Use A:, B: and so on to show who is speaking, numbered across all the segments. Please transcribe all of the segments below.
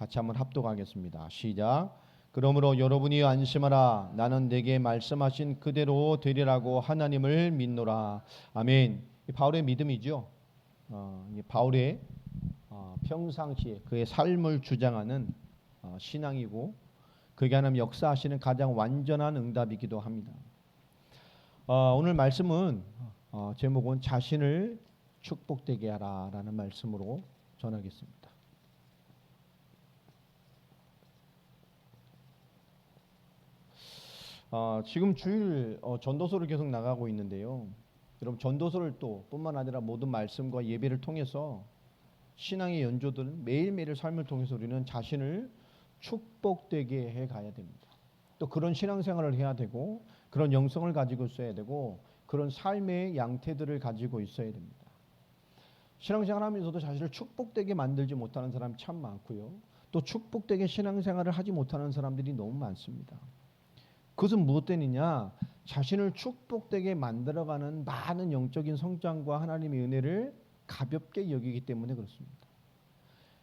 A: 같이 한번 합독하겠습니다. 시작. 그러므로 여러분이 안심하라. 나는 내게 말씀하신 그대로 되리라고 하나님을 믿노라. 아멘. 이 바울의 믿음이죠. 이 바울의 평상시에 그의 삶을 주장하는 신앙이고, 그게 하나님 역사하시는 가장 완전한 응답이기도 합니다. 오늘 말씀은 제목은 자신을 축복되게 하라라는 말씀으로 전하겠습니다. 지금 주일 전도서를 계속 나가고 있는데요. 여러분, 전도서를 또 뿐만 아니라 모든 말씀과 예배를 통해서 신앙의 연조들은 매일매일 삶을 통해서 우리는 자신을 축복되게 해 가야 됩니다. 또 그런 신앙생활을 해야 되고, 그런 영성을 가지고 있어야 되고, 그런 삶의 양태들을 가지고 있어야 됩니다. 신앙생활 하면서도 자신을 축복되게 만들지 못하는 사람이 참 많고요. 또 축복되게 신앙생활을 하지 못하는 사람들이 너무 많습니다. 그것은 무엇 때문이냐? 자신을 축복되게 만들어가는 많은 영적인 성장과 하나님의 은혜를 가볍게 여기기 때문에 그렇습니다.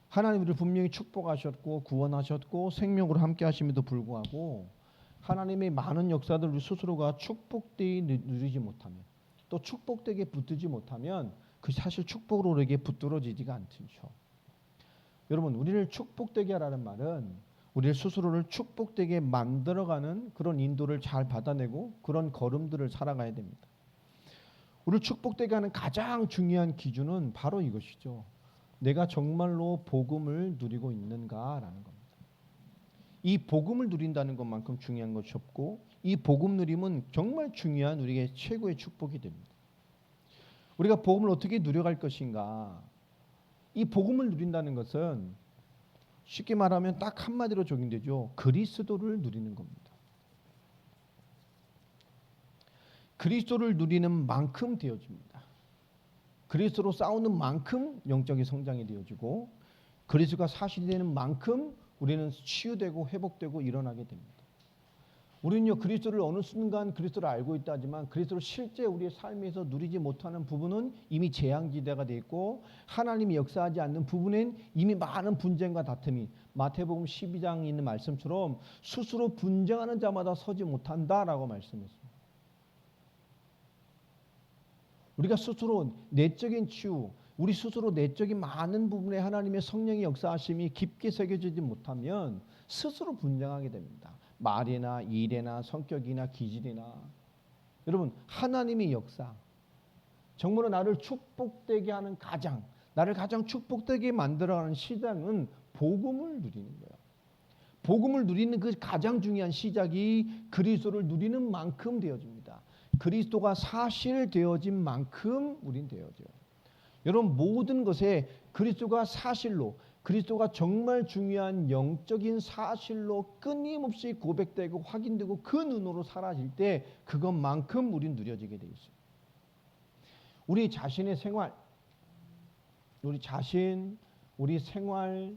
A: 하나님 우리를 분명히 축복하셨고 구원하셨고 생명으로 함께 하심에도 불구하고 하나님의 많은 역사들 우리 스스로가 축복되게 누리지 못하면, 또 축복되게 붙들지 못하면 그 사실 축복으로 우리에게 붙들어지지가 않죠. 여러분, 우리를 축복되게 하라는 말은 우리 스스로를 축복되게 만들어가는 그런 인도를 잘 받아내고 그런 걸음들을 살아가야 됩니다. 우리를 축복되게 하는 가장 중요한 기준은 바로 이것이죠. 내가 정말로 복음을 누리고 있는가라는 겁니다. 이 복음을 누린다는 것만큼 중요한 것이 없고, 이 복음 누림은 정말 중요한 우리에게 최고의 축복이 됩니다. 우리가 복음을 어떻게 누려갈 것인가? 이 복음을 누린다는 것은 쉽게 말하면 딱 한마디로 적용되죠. 그리스도를 누리는 겁니다. 그리스도를 누리는 만큼 되어집니다. 그리스도로 싸우는 만큼 영적인 성장이 되어지고, 그리스도가 사실이 되는 만큼 우리는 치유되고 회복되고 일어나게 됩니다. 우리는요, 그리스도를 어느 순간 그리스도를 알고 있다 하지만 그리스도를 실제 우리의 삶에서 누리지 못하는 부분은 이미 재앙지대가 되어 있고, 하나님이 역사하지 않는 부분엔 이미 많은 분쟁과 다툼이, 마태복음 12장에 있는 말씀처럼 스스로 분쟁하는 자마다 서지 못한다라고 말씀했습니다. 우리가 스스로 내적인 치유, 우리 스스로 내적인 많은 부분에 하나님의 성령의 역사하심이 깊게 새겨지지 못하면 스스로 분쟁하게 됩니다. 말이나 일이나 성격이나 기질이나. 여러분, 하나님의 역사, 정말로 나를 축복되게 하는 나를 가장 축복되게 만들어가는 시작은 복음을 누리는 거예요. 복음을 누리는 그 가장 중요한 시작이 그리스도를 누리는 만큼 되어집니다. 그리스도가 사실 되어진 만큼 우린 되어져요. 여러분, 모든 것에 그리스도가 사실로, 그리스도가 정말 중요한 영적인 사실로 끊임없이 고백되고 확인되고 그 눈으로 사라질 때 그것만큼 우린 누려지게 돼 있어요. 우리 자신의 생활, 우리 자신, 우리 생활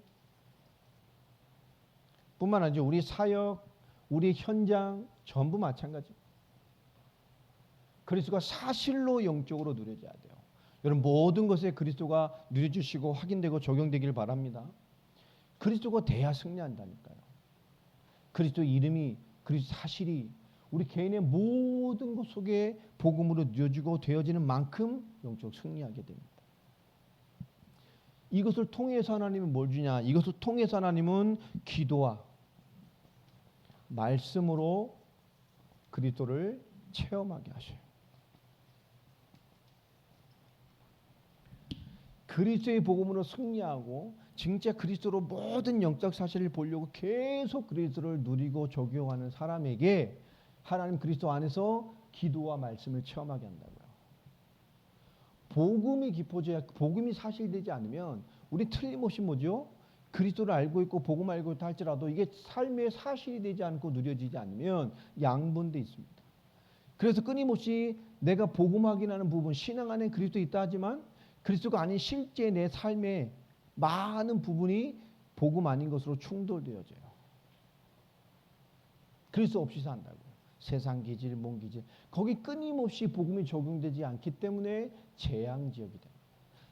A: 뿐만 아니라 우리 사역, 우리 현장 전부 마찬가지입니다. 그리스도가 사실로 영적으로 누려져야 돼요. 여러분, 모든 것에 그리스도가 누려주시고 확인되고 적용되기를 바랍니다. 그리스도가 돼야 승리한다니까요. 그리스도 이름이, 그리스도 사실이 우리 개인의 모든 것 속에 복음으로 누려지고 되어지는 만큼 영적으로 승리하게 됩니다. 이것을 통해서 하나님은 뭘 주냐? 이것을 통해서 하나님은 기도와 말씀으로 그리스도를 체험하게 하셔요. 그리스도의 복음으로 승리하고 진짜 그리스도로 모든 영적 사실을 보려고 계속 그리스도를 누리고 적용하는 사람에게 하나님 그리스도 안에서 기도와 말씀을 체험하게 한다고요. 복음이 깊어져야, 복음이 사실되지 않으면 우리 틀림없이 뭐죠? 그리스도를 알고 있고 복음 알고 있다 할지라도 이게 삶의 사실이 되지 않고 누려지지 않으면 양분돼 있습니다. 그래서 끊임없이 내가 복음 확인하는 부분, 신앙 안에 그리스도 있다 하지만 그리스도가 아닌 실제 내 삶의 많은 부분이 복음 아닌 것으로 충돌되어져요. 그리스도 없이 산다고요. 세상 기질, 몸 기질, 거기 끊임없이 복음이 적용되지 않기 때문에 재앙지역이 됩니다.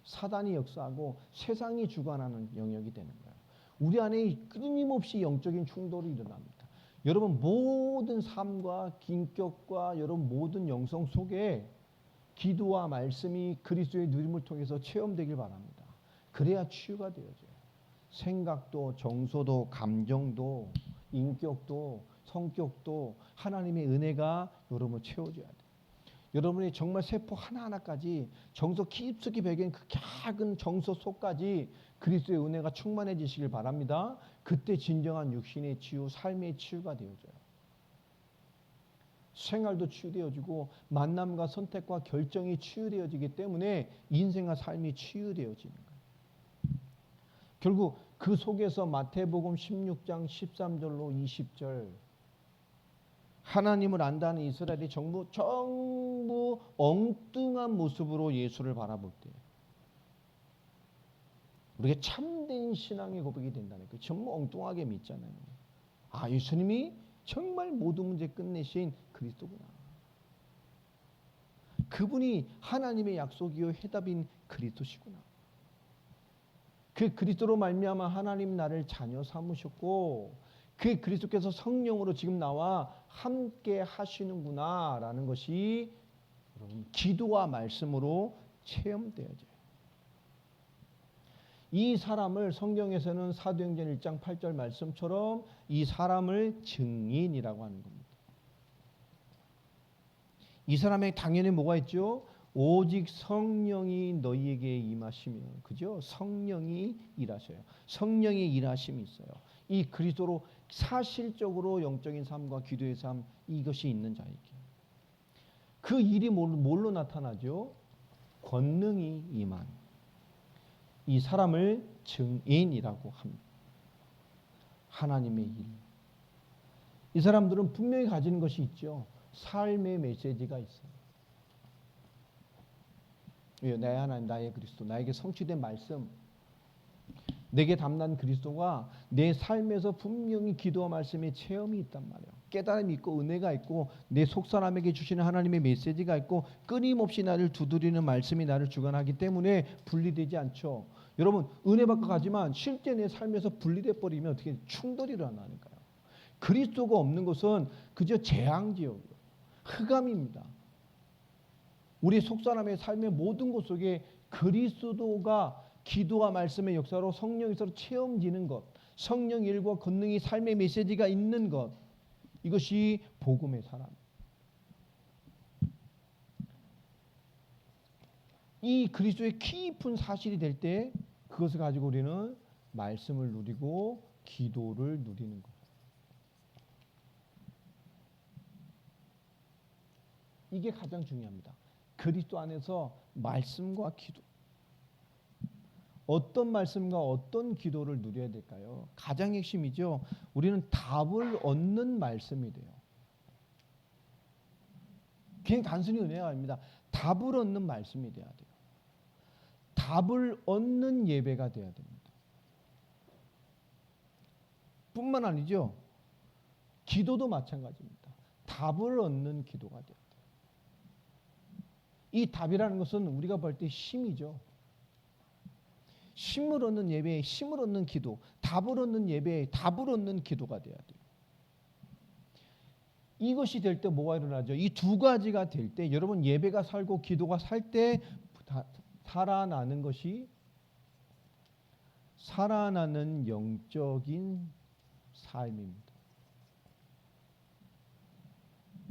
A: 사단이 역사하고 세상이 주관하는 영역이 되는 거예요. 우리 안에 끊임없이 영적인 충돌이 일어납니다. 여러분 모든 삶과 인격과 여러분 모든 영성 속에 기도와 말씀이 그리스도의 누림을 통해서 체험되길 바랍니다. 그래야 치유가 되어져요. 생각도 정서도 감정도 인격도 성격도 하나님의 은혜가 여러분을 채워줘야 돼요. 여러분이 정말 세포 하나하나까지 정서 깊숙이 배긴 그 작은 정서 속까지 그리스도의 은혜가 충만해지시길 바랍니다. 그때 진정한 육신의 치유, 삶의 치유가 되어져요. 생활도 치유되어지고 만남과 선택과 결정이 치유되어지기 때문에 인생과 삶이 치유되어지는 거예요. 결국 그 속에서 마태복음 16장 13절로 20절 하나님을 안다는 이스라엘이 전부 엉뚱한 모습으로 예수를 바라볼 때 우리가 참된 신앙의 고백이 된다는 거예요. 전부 엉뚱하게 믿잖아요. 아, 예수님이 정말 모든 문제 끝내신 그리스도구나. 그분이 하나님의 약속이요 해답인 그리스도시구나. 그 그리스도로 말미암아 하나님 나를 자녀 삼으셨고 그 그리스도께서 성령으로 지금 나와 함께 하시는구나라는 것이 여러분 기도와 말씀으로 체험되어져요. 이 사람을 성경에서는 사도행전 1장 8절 말씀처럼 이 사람을 증인이라고 하는 겁니다. 이 사람에 당연히 뭐가 있죠? 오직 성령이 너희에게 임하시며, 그죠? 성령이 일하셔요. 성령의 일하심이 있어요. 이 그리스도로 사실적으로 영적인 삶과 기도의 삶 이것이 있는 자에게 그 일이 뭘로 나타나죠? 권능이 임한 이 사람을 증인이라고 합니다. 하나님의 일. 이 사람들은 분명히 가지는 것이 있죠. 삶의 메시지가 있어요. 나의 하나님, 나의 그리스도, 나에게 성취된 말씀, 내게 담난 그리스도가 내 삶에서 분명히 기도와 말씀의 체험이 있단 말이에요. 깨달음이 있고 은혜가 있고 내 속사람에게 주시는 하나님의 메시지가 있고 끊임없이 나를 두드리는 말씀이 나를 주관하기 때문에 분리되지 않죠. 여러분 은혜 받고 가지만 실제 내 삶에서 분리돼 버리면 어떻게 충돌이 일어나니까요. 그리스도가 없는 것은 그저 재앙지역이에요. 흑암입니다. 우리 속사람의 삶의 모든 것 속에 그리스도가 기도와 말씀의 역사로 성령이 서로 체험지는 것, 성령 일과 권능이 삶의 메시지가 있는 것, 이것이 복음의 사람. 이 그리스도의 깊은 사실이 될 때 그것을 가지고 우리는 말씀을 누리고 기도를 누리는 것. 이게 가장 중요합니다. 그리스도 안에서 말씀과 기도. 어떤 말씀과 어떤 기도를 누려야 될까요? 가장 핵심이죠. 우리는 답을 얻는 말씀이 돼요. 그냥 단순히 은혜가 아닙니다. 답을 얻는 말씀이 돼야 돼요. 답을 얻는 예배가 돼야 됩니다. 뿐만 아니죠. 기도도 마찬가지입니다. 답을 얻는 기도가 돼야 돼요. 이 답이라는 것은 우리가 볼 때 힘이죠. 힘을 얻는 예배에 힘을 얻는 기도, 답을 얻는 예배에 답을 얻는 기도가 돼야 돼요. 이것이 될 때 뭐가 일어나죠? 이 두 가지가 될 때 여러분 예배가 살고 기도가 살 때 살아나는 것이 살아나는 영적인 삶입니다.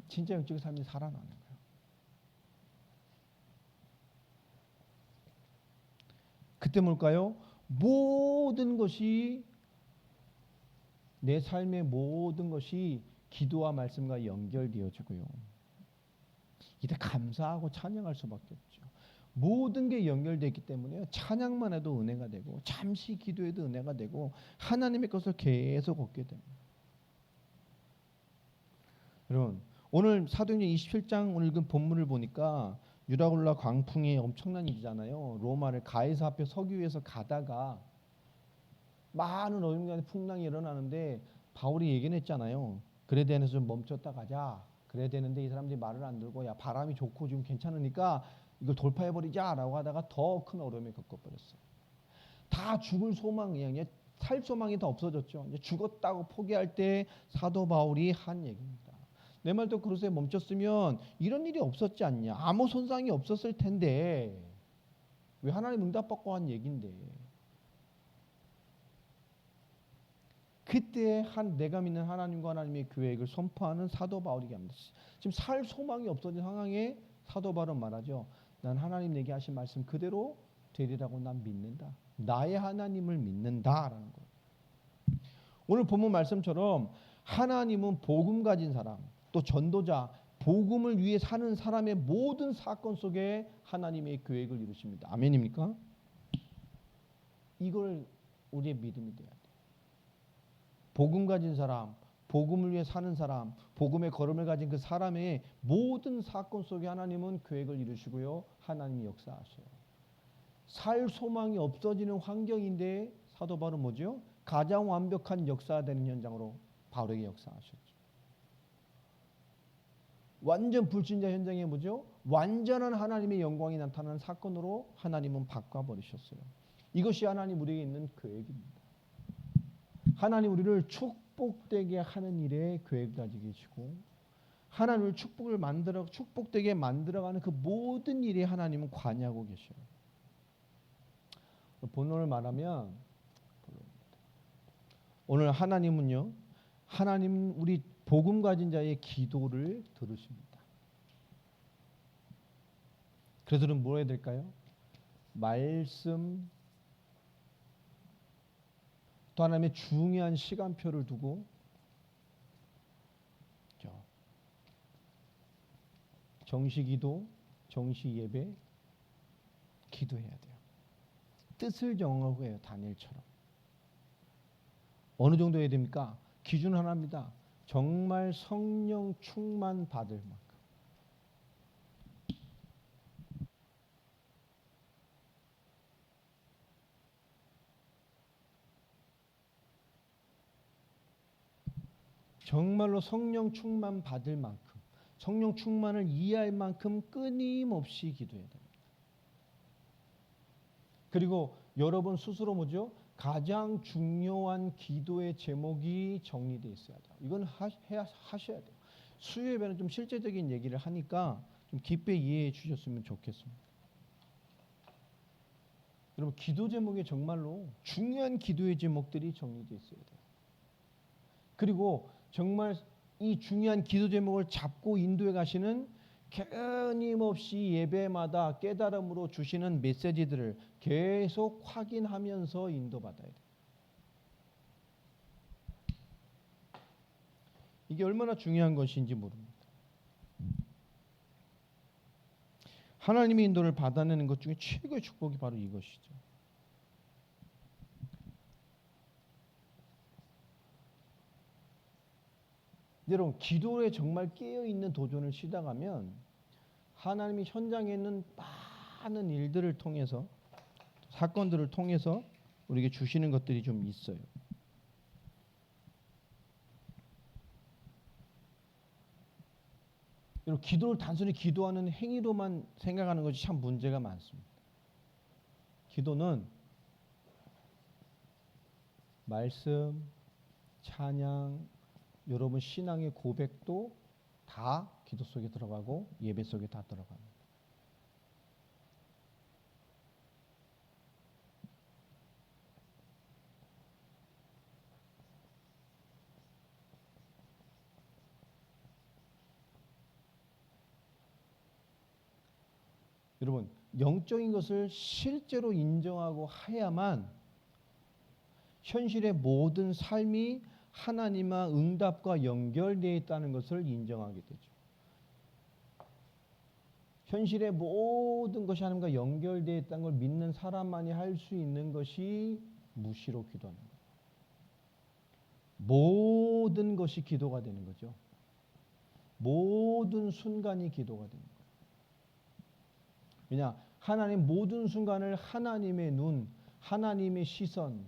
A: 진짜 영적인 삶이 살아나는 거예요. 그때 뭘까요? 모든 것이 내 삶의 모든 것이 기도와 말씀과 연결되어지고요. 이때 감사하고 찬양할 수밖에 없죠. 모든 게 연결되기 때문에 찬양만 해도 은혜가 되고 잠시 기도해도 은혜가 되고 하나님의 것을 계속 얻게 됩니다. 여러분 오늘 사도행전 27장 오늘 읽은 본문을 보니까 유라굴라 광풍이 엄청난 일이잖아요. 로마를 가이사 앞에 서기 위해서 가다가 많은 어둠과 풍랑이 일어나는데 바울이 얘기했잖아요. 그레데에서 좀 멈췄다 가자. 그래야 되는데 이 사람들이 말을 안 들고 야 바람이 좋고 지금 괜찮으니까 이걸 돌파해버리자라고 하다가 더 큰 어려움에 겪어버렸어요. 다 죽을 소망이야. 살 소망이 다 없어졌죠. 이제 죽었다고 포기할 때 사도 바울이 한 얘기입니다. 내 말도 그릇에 멈췄으면 이런 일이 없었지 않냐. 아무 손상이 없었을 텐데 왜 하나님 응답받고 한 얘긴데. 그때 내가 믿는 하나님과 하나님의 계획을 선포하는 사도 바울이게 합니다. 지금 살 소망이 없어진 상황에 사도 바울은 말하죠. 난 하나님 내게 하신 말씀 그대로 되리라고 난 믿는다. 나의 하나님을 믿는다라는 거예요. 오늘 본문 말씀처럼 하나님은 복음 가진 사람, 또 전도자, 복음을 위해 사는 사람의 모든 사건 속에 하나님의 계획을 이루십니다. 아멘입니까? 이걸 우리의 믿음이 돼야 돼요. 복음 가진 사람, 복음을 위해 사는 사람, 복음의 걸음을 가진 그 사람의 모든 사건 속에 하나님은 계획을 이루시고요. 하나님이 역사하셔요. 살 소망이 없어지는 환경인데 사도 바울은 뭐죠? 가장 완벽한 역사되는 현장으로 바울에게 역사하셨죠. 완전 불신자 현장에 뭐죠? 완전한 하나님의 영광이 나타나는 사건으로 하나님은 바꿔버리셨어요. 이것이 하나님 우리에게 있는 계획입니다. 하나님 우리를 축복되게 하는 일에 계획 가지고 계시고 하나님을 축복되게 만들어가는 그 모든 일에 하나님은 관여하고 계셔요. 본론을 말하면 오늘 하나님은요, 하나님 우리 복음 가진 자의 기도를 들으십니다. 그래서 우리는 뭐 해야 될까요? 말씀 또 하나님의 중요한 시간표를 두고 정시기도, 정시예배 기도해야 돼요. 뜻을 정하고 해요. 다니엘처럼. 어느 정도 해야 됩니까? 기준 하나입니다. 정말 성령 충만 받을 만큼. 정말로 성령 충만 받을 만큼, 성령 충만을 이해할 만큼 끊임없이 기도해야 됩니다. 그리고 여러분 스스로 뭐죠? 가장 중요한 기도의 제목이 정리되어 있어야 돼요. 이건 하셔야 돼요. 수요 예배는 좀 실제적인 얘기를 하니까 좀 깊게 이해해 주셨으면 좋겠습니다. 여러분 기도 제목에 정말로 중요한 기도의 제목들이 정리되어 있어야 돼요. 그리고 정말 이 중요한 기도 제목을 잡고 인도해 가시는 끊임없이 예배마다 깨달음으로 주시는 메시지들을 계속 확인하면서 인도받아야 돼요. 이게 얼마나 중요한 것인지 모릅니다. 하나님의 인도를 받아내는 것 중에 최고의 축복이 바로 이것이죠. 여러분 기도에 정말 깨어있는 도전을 시작하면 하나님이 현장에 있는 많은 일들을 통해서 사건들을 통해서 우리에게 주시는 것들이 좀 있어요. 여러분 기도를 단순히 기도하는 행위로만 생각하는 것이 참 문제가 많습니다. 기도는 말씀, 찬양, 여러분 신앙의 고백도 다 기도 속에 들어가고 예배 속에 다 들어갑니다. 여러분 영적인 것을 실제로 인정하고 해야만 현실의 모든 삶이 하나님과 응답과 연결되어 있다는 것을 인정하게 되죠. 현실의 모든 것이 하나님과 연결되어 있다는 걸 믿는 사람만이 할 수 있는 것이 무시로 기도하는 거예요. 모든 것이 기도가 되는 거죠. 모든 순간이 기도가 되는 거예요. 왜냐? 하나님 모든 순간을 하나님의 눈, 하나님의 시선,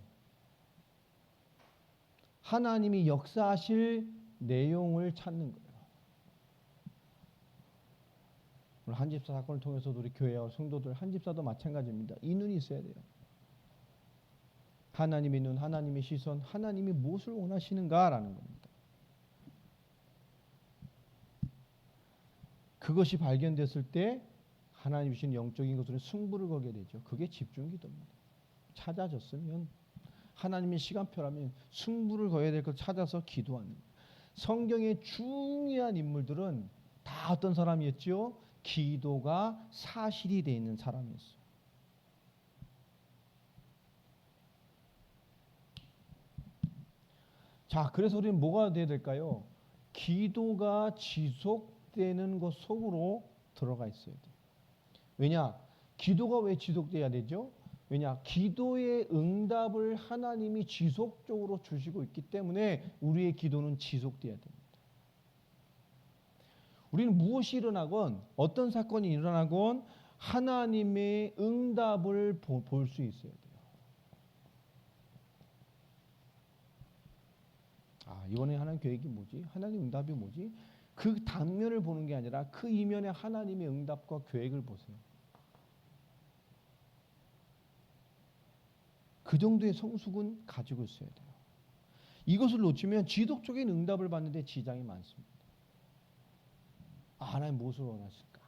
A: 하나님이 역사하실 내용을 찾는 거예요. 오늘 한집사 사건을 통해서도 우리 교회와 성도들 한집사도 마찬가지입니다. 이 눈이 있어야 돼요. 하나님의 눈, 하나님의 시선, 하나님이 무엇을 원하시는가라는 겁니다. 그것이 발견됐을 때 하나님 주신 영적인 것으로 승부를 걸게 되죠. 그게 집중기도입니다. 찾아졌으면 하나님의 시간표라면 승부를 거야 될 것 찾아서 기도하는 거예요. 성경의 중요한 인물들은 다 어떤 사람이었죠? 기도가 사실이 되어 있는 사람이었어요. 자, 그래서 우리는 뭐가 돼야 될까요? 기도가 지속되는 것 속으로 들어가 있어야 돼요. 왜냐? 기도가 왜 지속돼야 되죠? 왜냐? 기도의 응답을 하나님이 지속적으로 주시고 있기 때문에 우리의 기도는 지속돼야 됩니다. 우리는 무엇이 일어나건 어떤 사건이 일어나건 하나님의 응답을 볼 수 있어야 돼요. 아, 이번에 하나님 계획이 뭐지? 하나님 응답이 뭐지? 그 단면을 보는 게 아니라 그 이면에 하나님의 응답과 계획을 보세요. 그 정도의 성숙은 가지고 있어야 돼요. 이것을 놓치면 지속적인 응답을 받는데 지장이 많습니다. 아, 하나님 무엇을 원하실까?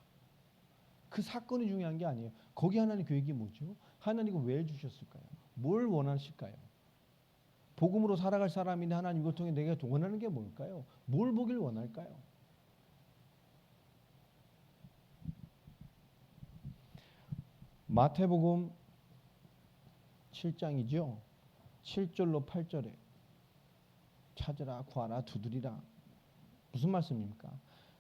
A: 그 사건이 중요한 게 아니에요. 거기 하나님 계획이 뭐죠? 하나님이 왜 주셨을까요? 뭘 원하실까요? 복음으로 살아갈 사람인데 하나님 이걸 통해 내가 원하는 게 뭘까요? 뭘 보길 원할까요? 마태복음 7장이죠. 7절로 8절에 찾으라, 구하라, 두드리라. 무슨 말씀입니까?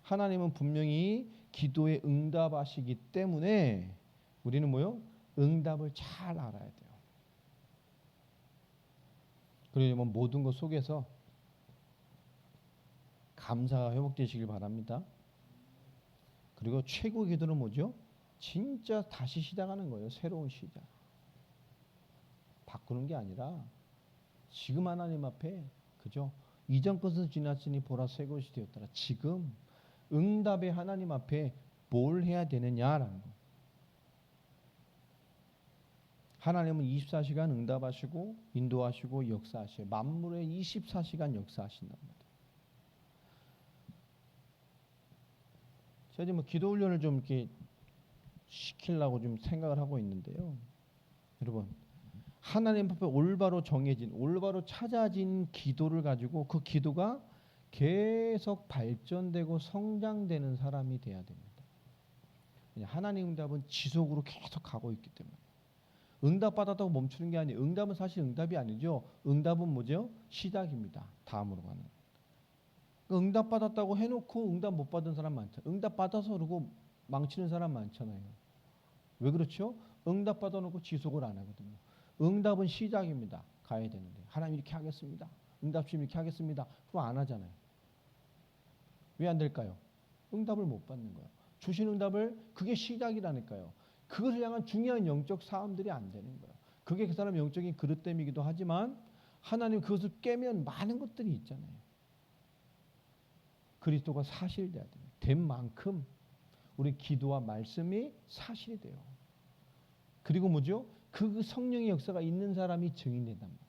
A: 하나님은 분명히 기도에 응답하시기 때문에 우리는 뭐요? 응답을 잘 알아야 돼요. 그러려면 모든 것 속에서 감사가 회복되시길 바랍니다. 그리고 최고 기도는 뭐죠? 진짜 다시 시작하는 거예요. 새로운 시작. 바꾸는 게 아니라 지금 하나님 앞에 그죠? 이전 것은 지났으니 보라 새 것이 되었더라. 지금 응답의 하나님 앞에 뭘 해야 되느냐라는 거. 하나님은 24시간 응답하시고 인도하시고 역사하셔요. 만물에 24시간 역사하신단 말이에요. 제가 지금 기도 훈련을 좀 이렇게 시키려고 좀 생각을 하고 있는데요. 여러분, 하나님 앞에 올바로 정해진, 올바로 찾아진 기도를 가지고 그 기도가 계속 발전되고 성장되는 사람이 돼야 됩니다. 하나님 응답은 지속으로 계속 가고 있기 때문에. 응답 받았다고 멈추는 게 아니에요. 응답은 사실 응답이 아니죠. 응답은 뭐죠? 시작입니다. 다음으로 가는. 응답 받았다고 해놓고 응답 못 받은 사람 많잖아요. 응답 받아서 그러고 망치는 사람 많잖아요. 왜 그렇죠? 응답 받아놓고 지속을 안 하거든요. 응답은 시작입니다. 가야 되는데 하나님 이렇게 하겠습니다. 응답심 이렇게 하겠습니다. 그럼 안 하잖아요. 왜 안 될까요? 응답을 못 받는 거예요. 주신 응답을 그게 시작이라니까요. 그것을 향한 중요한 영적 사람들이 안 되는 거예요. 그게 그 사람 영적인 그릇됨이기도 하지만 하나님 그것을 깨면 많은 것들이 있잖아요. 그리스도가 사실돼야 돼요. 된 만큼 우리 기도와 말씀이 사실이 돼요. 그리고 뭐죠? 그 성령의 역사가 있는 사람이 증인된단 말이에요.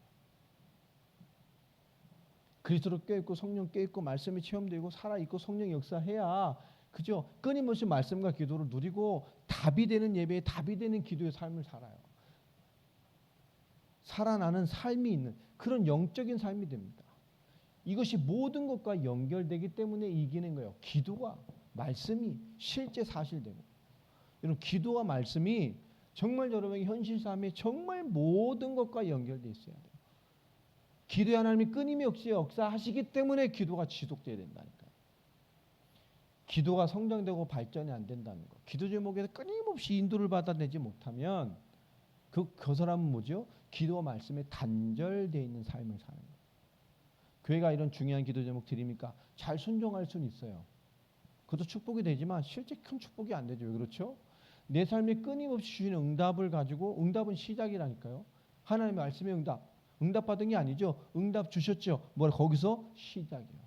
A: 그리스도로 껴있고 성령 껴있고 말씀이 체험되고 살아있고 성령 역사해야 그죠? 끊임없이 말씀과 기도를 누리고 답이 되는 예배에 답이 되는 기도의 삶을 살아요. 살아나는 삶이 있는 그런 영적인 삶이 됩니다. 이것이 모든 것과 연결되기 때문에 이기는 거예요. 기도와 말씀이 실제 사실되고. 여러분 기도와 말씀이 정말 여러분의 현실 삶에 정말 모든 것과 연결되어 있어야 돼요. 기도의 하나님이 끊임없이 역사하시기 때문에 기도가 지속돼야 된다니까요. 기도가 성장되고 발전이 안 된다는 거. 기도 제목에서 끊임없이 인도를 받아내지 못하면 그 사람은 뭐죠? 기도와 말씀에 단절되어 있는 삶을 사는 거예요. 교회가 이런 중요한 기도 제목 드립니까? 잘 순종할 수는 있어요. 그것도 축복이 되지만 실제 큰 축복이 안 되죠. 왜 그렇죠? 내 삶에 끊임없이 주시는 응답을 가지고 응답은 시작이라니까요. 하나님의 말씀의 응답. 응답 받은 게 아니죠. 응답 주셨죠. 뭐라 거기서 시작이에요.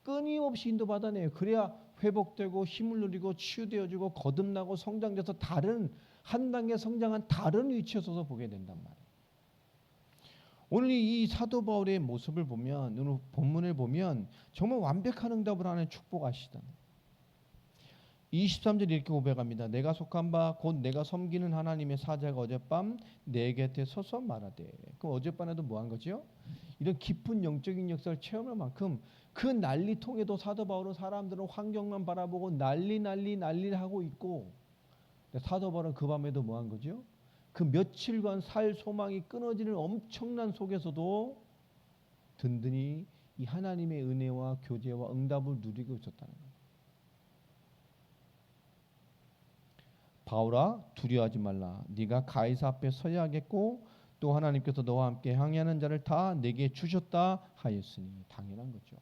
A: 끊임없이 인도받아내요. 그래야 회복되고 힘을 누리고 치유되어지고 거듭나고 성장돼서 다른 한 단계 성장한 다른 위치에 서서 보게 된단 말이에요. 오늘 이 사도 바울의 모습을 보면, 오늘 본문을 보면 정말 완벽한 응답을 하는 축복하시다. 23절 이렇게 고백합니다. 내가 속한 바 곧 내가 섬기는 하나님의 사자가 어젯밤 내 곁에 서서 말하되. 그럼 어젯밤에도 뭐 한 거죠? 이런 깊은 영적인 역사를 체험할 만큼 그 난리통에도 사도 바울은 사람들은 환경만 바라보고 난리를 하고 있고, 사도 바울은 그 밤에도 뭐 한 거죠? 그 며칠간 살 소망이 끊어지는 엄청난 속에서도 든든히 이 하나님의 은혜와 교제와 응답을 누리고 있었다는 거예요. 바울아 두려워하지 말라. 네가 가이사 앞에 서야 하겠고 또 하나님께서 너와 함께 항해하는 자를 다 내게 주셨다 하였으니. 당연한 거죠.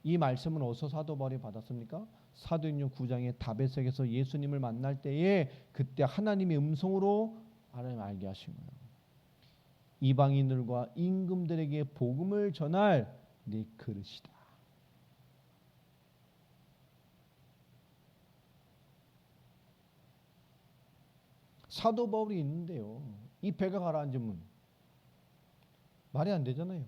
A: 이 말씀은 어디서 사도 바울이 받았습니까? 사도행전 9장의 다베섹에서 예수님을 만날 때에 그때 하나님의 음성으로 하나님 알게 하신 거예요. 이방인들과 임금들에게 복음을 전할 네 그릇이다. 사도 바울이 있는데요, 이 배가 가라앉으면 말이 안 되잖아요.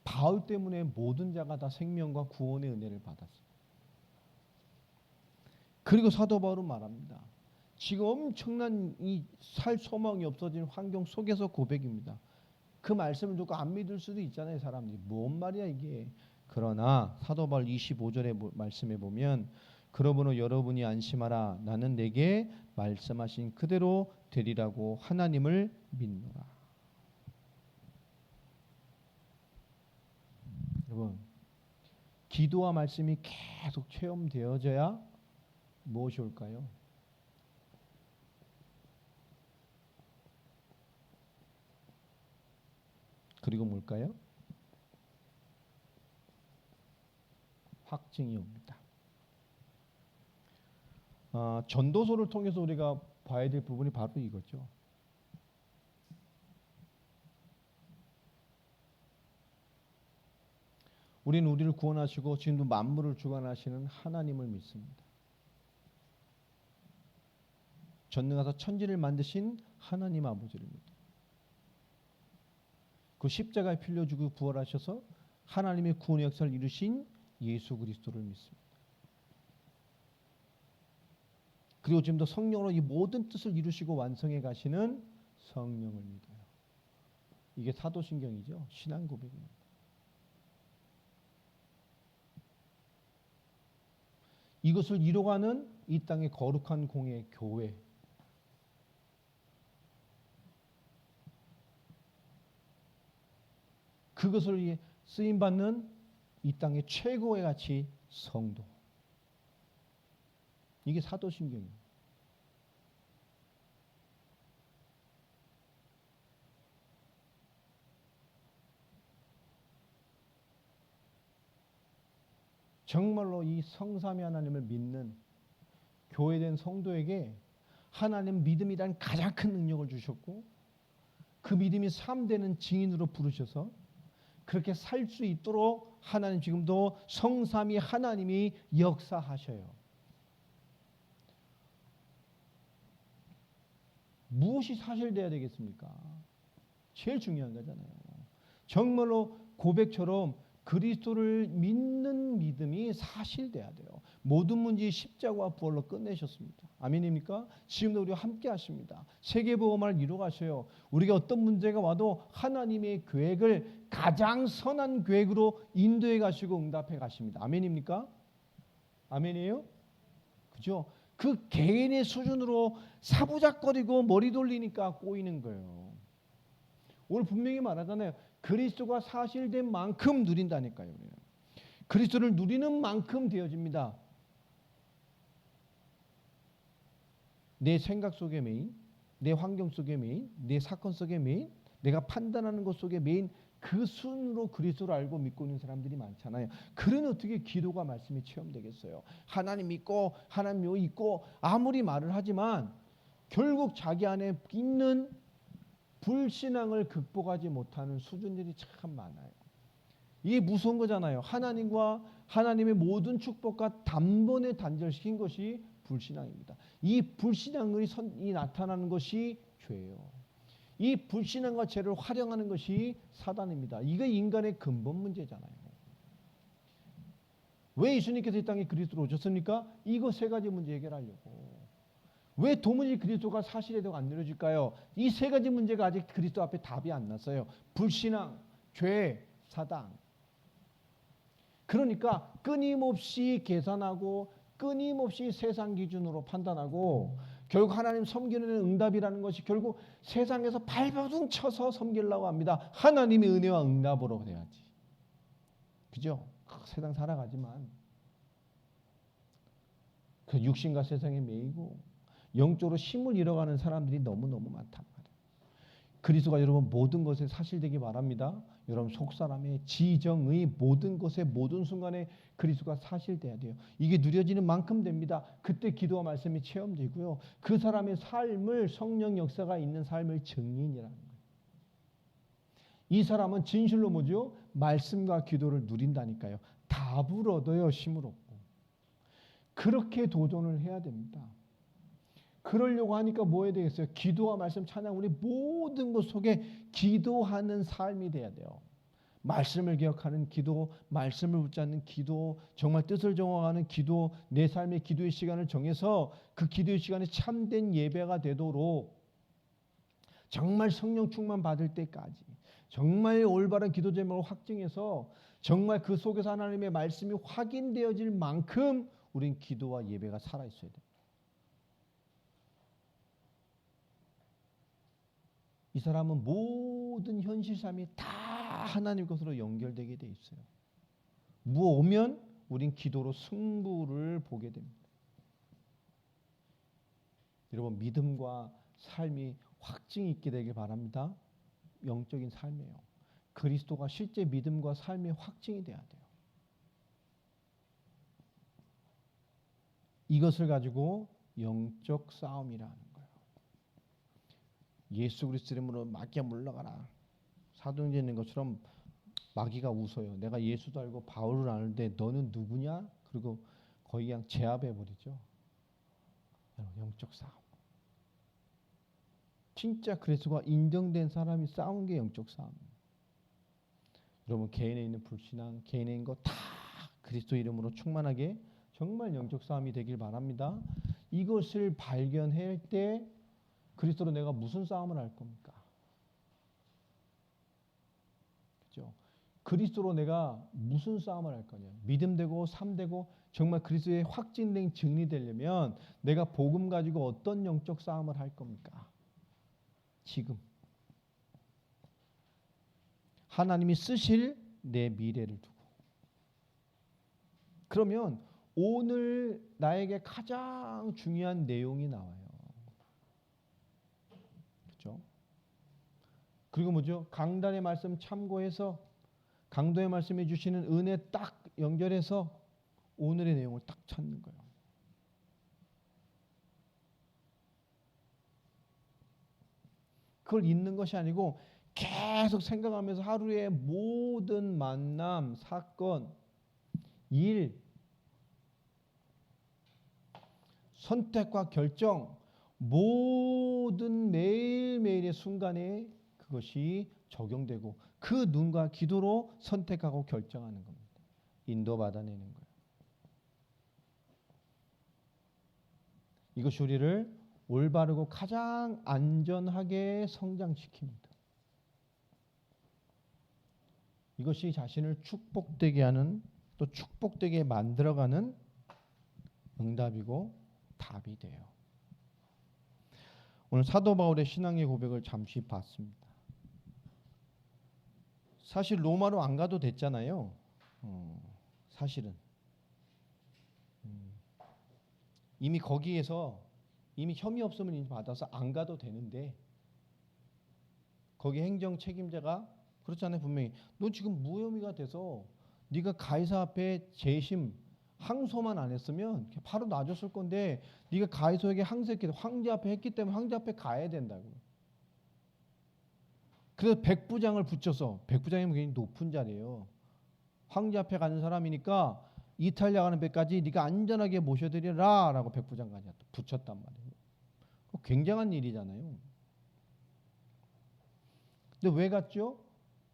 A: 바울 때문에 모든 자가 다 생명과 구원의 은혜를 받았어요. 그리고 사도 바울은 말합니다. 지금 엄청난 이 살 소망이 없어진 환경 속에서 고백입니다. 그 말씀을 듣고 안 믿을 수도 있잖아요. 사람들이 뭔 말이야 이게. 그러나 사도 바울 25절의 말씀에 보면 그러므로 여러분이 안심하라. 나는 내게 말씀하신 그대로 되리라고 하나님을 믿노라. 여러분, 기도와 말씀이 계속 체험되어져야 무엇이 올까요? 그리고 뭘까요? 확증이 옵니다. 전도서를 통해서 우리가 봐야 될 부분이 바로 이거죠. 우리는 우리를 구원하시고 지금도 만물을 주관하시는 하나님을 믿습니다. 전능하사 천지를 만드신 하나님 아버지를 믿습니다. 그 십자가에 필려 주고 부활하셔서 하나님의 구원의 역사를 이루신 예수 그리스도를 믿습니다. 그리고 지금도 성령으로 이 모든 뜻을 이루시고 완성해 가시는 성령을 믿어요. 이게 사도신경이죠. 신앙 고백입니다. 이것을 이뤄가는 이 땅의 거룩한 공예 교회. 그것을 쓰임받는 이 땅의 최고의 가치 성도. 이게 사도신경이에요. 정말로 이 성삼위 하나님을 믿는 교회된 성도에게 하나님 믿음이란 가장 큰 능력을 주셨고 그 믿음이 삶되는 증인으로 부르셔서 그렇게 살 수 있도록 하나님 지금도 성삼위 하나님이 역사하셔요. 무엇이 사실돼야 되겠습니까? 제일 중요한 거잖아요. 정말로 고백처럼 그리스도를 믿는 믿음이 사실돼야 돼요. 모든 문제 십자가와 부활로 끝내셨습니다. 아멘입니까? 지금도 우리와 함께 하십니다. 세계복음을 이루가셔요. 우리가 어떤 문제가 와도 하나님의 계획을 가장 선한 계획으로 인도해 가시고 응답해 가십니다. 아멘입니까? 아멘이에요? 그죠? 그 개인의 수준으로 사부작거리고 머리 돌리니까 꼬이는 거예요. 오늘 분명히 말하잖아요. 그리스도가 사실된 만큼 누린다니까요. 그리스도를 누리는 만큼 되어집니다. 내 생각 속의 메인, 내 환경 속의 메인, 내 사건 속의 메인, 내가 판단하는 것 속의 메인, 그 순으로 그리스도를 알고 믿고 있는 사람들이 많잖아요. 그러니 어떻게 기도가 말씀이 체험되겠어요? 하나님 믿고 하나님 있고 아무리 말을 하지만 결국 자기 안에 있는 불신앙을 극복하지 못하는 수준들이 참 많아요. 이게 무서운 거잖아요. 하나님과 하나님의 모든 축복과 단번에 단절시킨 것이 불신앙입니다. 이 불신앙이 나타나는 것이 죄예요. 이 불신앙과 죄를 활용하는 것이 사단입니다. 이게 인간의 근본 문제잖아요. 왜 예수님께서 이 땅에 그리스도로 오셨습니까? 이거 세 가지 문제 해결하려고. 왜 도무지 그리스도가 사실에 대해 안 내려질까요? 이 세 가지 문제가 아직 그리스도 앞에 답이 안 났어요. 불신앙, 죄, 사단. 그러니까 끊임없이 계산하고 끊임없이 세상 기준으로 판단하고 결국 하나님 섬기는 응답이라는 것이 결국 세상에서 발버둥 쳐서 섬기려고 합니다. 하나님의 은혜와 응답으로 돼야지. 그죠? 세상 살아가지만 그 육신과 세상에 매이고 영적으로 힘을 잃어가는 사람들이 너무너무 많단 말이에요. 그리스도가 여러분 모든 것에 사실되기 바랍니다. 여러분 속사람의 지정의 모든 것에 모든 순간에 그리스도가 사실돼야 돼요. 이게 누려지는 만큼 됩니다. 그때 기도와 말씀이 체험되고요. 그 사람의 삶을 성령 역사가 있는 삶을 증인이라는 거예요. 이 사람은 진실로 뭐죠? 말씀과 기도를 누린다니까요. 답을 얻어요. 힘을 얻고. 그렇게 도전을 해야 됩니다. 그러려고 하니까 뭐 해야 되겠어요? 기도와 말씀 찬양 우리 모든 것 속에 기도하는 삶이 돼야 돼요. 말씀을 기억하는 기도, 말씀을 붙잡는 기도, 정말 뜻을 정화하는 기도, 내 삶의 기도의 시간을 정해서 그 기도의 시간에 참된 예배가 되도록 정말 성령 충만 받을 때까지 정말 올바른 기도 제목을 확증해서 정말 그 속에서 하나님의 말씀이 확인되어질 만큼 우린 기도와 예배가 살아있어야 돼요. 이 사람은 모든 현실 삶이 다 하나님 것으로 연결되게 돼 있어요. 뭐 오면 우린 기도로 승부를 보게 됩니다. 여러분 믿음과 삶이 확증이 있게 되길 바랍니다. 영적인 삶이에요. 그리스도가 실제 믿음과 삶의 확증이 돼야 돼요. 이것을 가지고 영적 싸움이라는 거예요. 예수 그리스도 이름으로 마귀야 물러가라. 사도행전에 있는 것처럼 마귀가 웃어요. 내가 예수도 알고 바울을 아는데 너는 누구냐? 그리고 거의 그냥 제압해 버리죠. 영적 싸움. 진짜 그리스도가 인정된 사람이 싸운 게 영적 싸움이에요. 여러분 개인에 있는 불신앙, 개인에 있는 거 다 그리스도 이름으로 충만하게 정말 영적 싸움이 되길 바랍니다. 이것을 발견할 때 그리스도로 내가 무슨 싸움을 할 겁니까? 그렇죠? 그리스도로 내가 무슨 싸움을 할 거냐? 믿음되고 삶되고 정말 그리스도의 확증된 증인이 되려면 내가 복음 가지고 어떤 영적 싸움을 할 겁니까? 지금 하나님이 쓰실 내 미래를 두고 그러면 오늘 나에게 가장 중요한 내용이 나와요. 그렇죠? 그리고 뭐죠? 강단의 말씀 참고해서 강도의 말씀해 주시는 은혜 딱 연결해서 오늘의 내용을 딱 찾는 거예요. 그걸 잊는 것이 아니고 계속 생각하면서 하루의 모든 만남, 사건, 일, 선택과 결정, 모든 매일매일의 순간에 그것이 적용되고 그 눈과 기도로 선택하고 결정하는 겁니다. 인도받아내는 거예요. 이것이 우리를 올바르고 가장 안전하게 성장시킵니다. 이것이 자신을 축복되게 하는 또 축복되게 만들어가는 응답이고 답이 돼요. 오늘 사도 바울의 신앙의 고백을 잠시 봤습니다. 사실 로마로 안 가도 됐잖아요. 사실은 이미 거기에서 이미 혐의 없음을 이미 받아서 안 가도 되는데 거기 행정 책임자가 그렇잖아요. 분명히 너 지금 무혐의가 돼서 네가 가이사 앞에 재심 항소만 안 했으면 바로 놔줬을 건데 네가 가이사에게 항소했기 때문에 황제 앞에 했기 때문에 황제 앞에 가야 된다고. 그래서 백부장을 붙여서 백부장이면 굉장히 높은 자리예요. 황제 앞에 가는 사람이니까 이탈리아 가는 배까지 네가 안전하게 모셔드리라 라고 백부장까지 붙였단 말이에요. 굉장한 일이잖아요. 근데 왜 갔죠?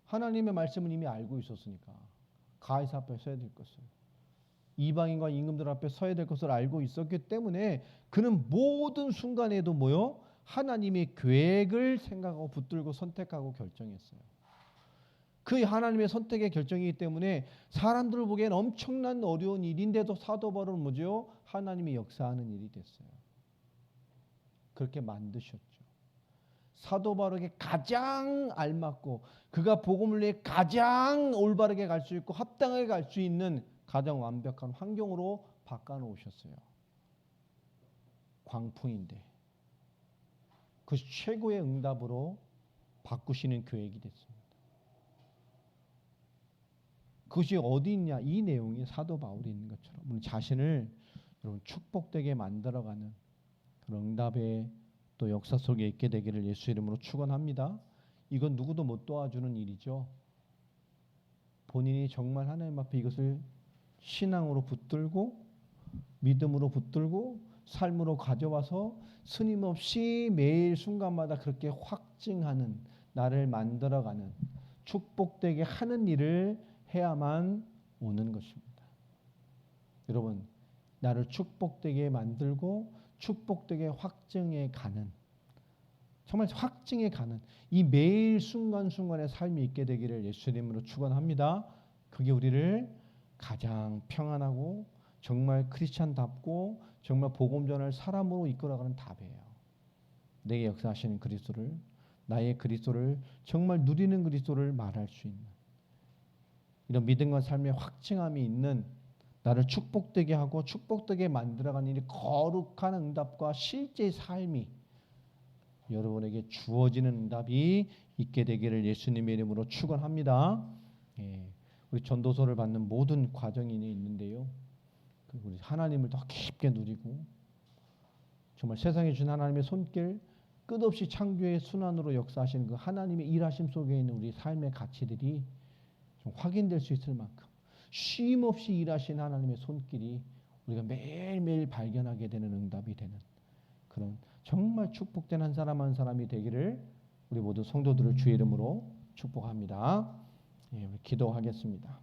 A: 하나님의 말씀은 이미 알고 있었으니까. 가이사 앞에 서야 될 것을, 이방인과 임금들 앞에 서야 될 것을 알고 있었기 때문에 그는 모든 순간에도 뭐요? 하나님의 계획을 생각하고 붙들고 선택하고 결정했어요. 그 하나님의 선택의 결정이기 때문에 사람들 보기엔 엄청난 어려운 일인데도 사도 바울은 뭐죠? 하나님이 역사하는 일이 됐어요. 그렇게 만드셨죠. 사도 바울에게 가장 알맞고 그가 복음을 위해 가장 올바르게 갈 수 있고 합당하게 갈 수 있는 가장 완벽한 환경으로 바꿔놓으셨어요. 광풍인데 그 최고의 응답으로 바꾸시는 계획이 됐습니다. 그것이 어디 있냐? 이 내용이 사도 바울이 있는 것처럼 우리 자신을 여러분 축복되게 만들어가는 그런 응답의 또 역사 속에 있게 되기를 예수 이름으로 축원합니다. 이건 누구도 못 도와주는 일이죠. 본인이 정말 하나님 앞에 이것을 신앙으로 붙들고 믿음으로 붙들고 삶으로 가져와서 스님없이 매일 순간마다 그렇게 확증하는, 나를 만들어가는, 축복되게 하는 일을 해야만 오는 것입니다. 여러분, 나를 축복되게 만들고 축복되게 확증해 가는, 정말 확증해 가는 이 매일 순간순간의 삶이 있게 되기를 예수님으로 축원합니다. 그게 우리를 가장 평안하고 정말 크리스찬답고 정말 복음 전할 사람으로 이끌어가는 답이에요. 내게 역사하시는 그리스도를, 나의 그리스도를 정말 누리는 그리스도를 말할 수 있는 이런 믿음과 삶의 확증함이 있는, 나를 축복되게 하고 축복되게 만들어가는 이 거룩한 응답과 실제 삶이 여러분에게 주어지는 응답이 있게 되기를 예수님의 이름으로 축원합니다. 우리 전도서를 받는 모든 과정이 있는데요. 우리 하나님을 더 깊게 누리고 정말 세상에 주신 하나님의 손길, 끝없이 창조의 순환으로 역사하시는 그 하나님의 일하심 속에 있는 우리 삶의 가치들이 좀 확인될 수 있을 만큼 쉼 없이 일하신 하나님의 손길이 우리가 매일매일 발견하게 되는 응답이 되는 그런 정말 축복된 한 사람 한 사람이 되기를 우리 모두 성도들을 주의 이름으로 축복합니다. 우리 기도하겠습니다.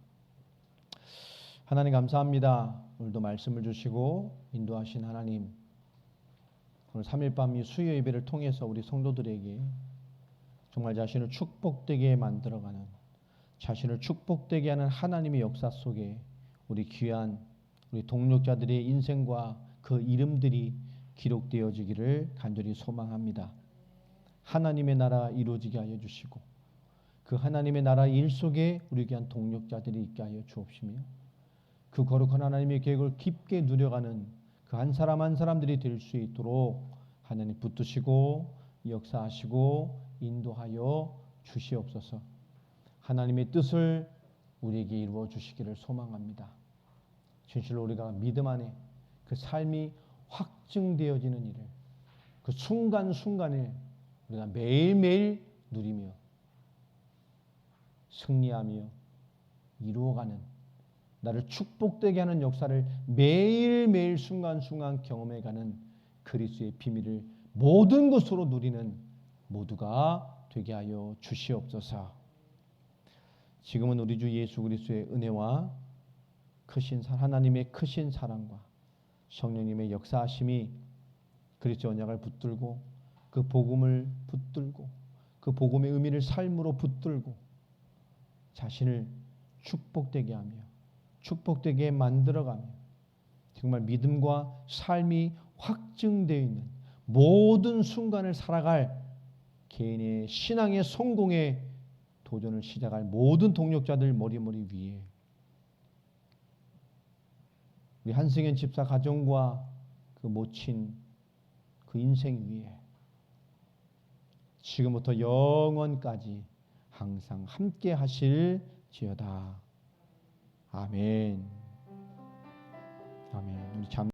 A: 하나님 감사합니다. 오늘도 말씀을 주시고 인도하신 하나님, 오늘 3일 밤 이 수요 예배를 통해서 우리 성도들에게 정말 자신을 축복되게 만들어가는, 자신을 축복되게 하는 하나님의 역사 속에 우리 귀한 우리 동력자들의 인생과 그 이름들이 기록되어지기를 간절히 소망합니다. 하나님의 나라 이루어지게 하여 주시고 그 하나님의 나라 일 속에 우리 귀한 동력자들이 있게 하여 주옵시며 그 거룩한 하나님의 계획을 깊게 누려가는 그 한 사람 한 사람들이 될 수 있도록 하나님 붙드시고 역사하시고 인도하여 주시옵소서. 하나님의 뜻을 우리에게 이루어 주시기를 소망합니다. 진실로 우리가 믿음 안에 그 삶이 확증되어지는 일을 그 순간순간에 우리가 매일매일 누리며 승리하며 이루어가는, 나를 축복되게 하는 역사를 매일매일 순간순간 경험해가는 그리스도의 비밀을 모든 것으로 누리는 모두가 되게 하여 주시옵소서. 지금은 우리 주 예수 그리스도의 은혜와 크신 하나님의 크신 사랑과 성령님의 역사하심이 그리스도 언약을 붙들고 그 복음을 붙들고 그 복음의 의미를 삶으로 붙들고 자신을 축복되게 하며 축복되게 만들어가며 정말 믿음과 삶이 확증되어 있는 모든 순간을 살아갈 개인의 신앙의 성공에 도전을 시작할 모든 동력자들 머리머리 위에 우리 한승현 집사 가정과 그 모친 그 인생 위에 지금부터 영원까지 항상 함께 하실지어다. 아멘. 아멘. 우리 잠